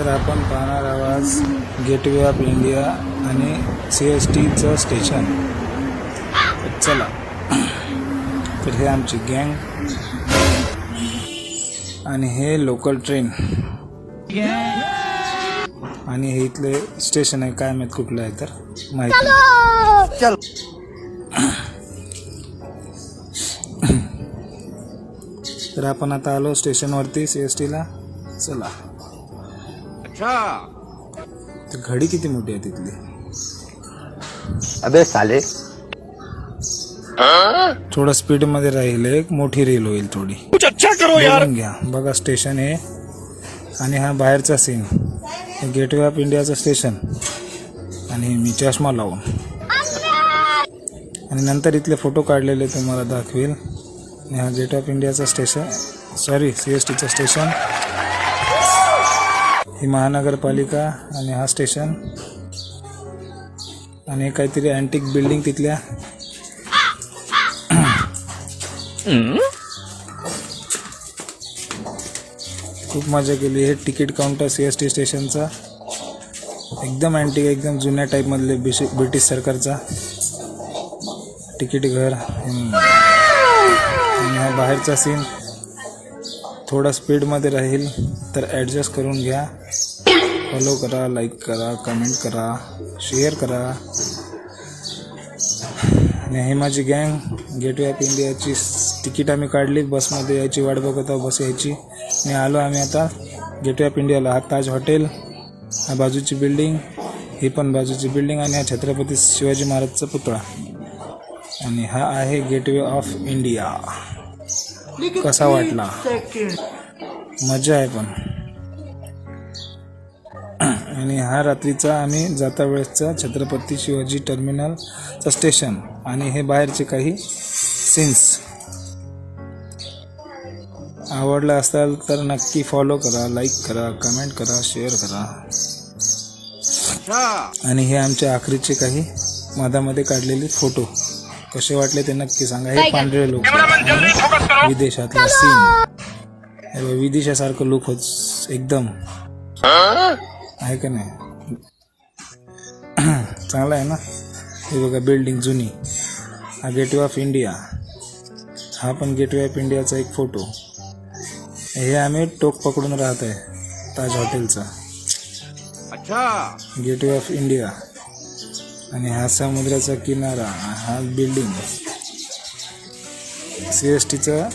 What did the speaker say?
तर आपण पाहणार आवाज गेटवे ऑफ इंडिया आणि CSTचं स्टेशन. चला, तर हे आमची गँग आणि हे लोकल ट्रेन आणि हे इथले स्टेशन आहे. काय माहित कुठलं आहे तर माहिती. तर आपण आता आलो स्टेशनवरती CSTला. चला. तर घडी किती मोठी आहे तिथली. अबे साले, थोडं स्पीड मध्ये राहील, एक मोठी रील होईल थोडी. अच्छा करो यार. घ्या बघा, स्टेशन आहे आणि हा बाहेरचा सीन. गेटवे ऑफ इंडियाचं स्टेशन आणि मी चष्मा लावून आणि नंतर इथले फोटो काढलेले तुम्हाला दाखवेल. आणि हा गेट ऑफ इंडियाचं स्टेशन, सॉरी CSTचं स्टेशन. ही महानगरपालिका आणि हा स्टेशन आणि काहीतरी अँटिक बिल्डिंग तिथल्या. खूप मजा केली. हे तिकीट काउंटर CST स्टेशनचा एकदम अँटिक, एकदम जुन्या टाईप मधले ब्रिटिश सरकारचा तिकीट घर. आणि हा बाहेरचा सीन थोडा स्पीड मध्ये राहील तर ॲडजस्ट करून घ्या. फॉलो करा, लाईक करा, कमेंट करा, शेअर करा. आणि हे माझी गँग. गेटवे ऑफ इंडियाची तिकीट आम्ही काढली, बसमध्ये यायची वाट बघत आहोत, बस यायची. आणि आलो आम्ही आता गेटवे ऑफ इंडियाला. हा ताज हॉटेल, हा बाजूची बिल्डिंग, ही पण बाजूची बिल्डिंग आणि हा छत्रपती शिवाजी महाराजचा पुतळा. आणि हा आहे गेटवे ऑफ इंडिया. कसा वाटला? मजा आहे पण. आणि हा रात्रीचा आम्ही जाता वेळेसचा छत्रपती शिवाजी टर्मिनलचा स्टेशन आणि हे बाहेरचे काही सीन्स. आवडला असाल तर नक्की फॉलो करा, लाईक करा, कमेंट करा, शेअर करा. आणि हे आमच्या आखरीचे काही मधामध्ये काढलेले फोटो कसे वाटले ते नक्की सांगा. हे पांढरे लोक विदेशातला सीन, विदेशासारखं लुक होत एकदम, आहे का नाही? चांगला आहे ना. हे बघा बिल्डिंग जुनी. हा गेटवे ऑफ इंडिया, हा पण गेटवे ऑफ इंडियाचा एक फोटो. हे आम्ही टोक पकडून राहत आहे ताज हॉटेलचा. गेटवे ऑफ इंडिया आणि हा समुद्राचा किनारा, हा बिल्डिंग CSTचा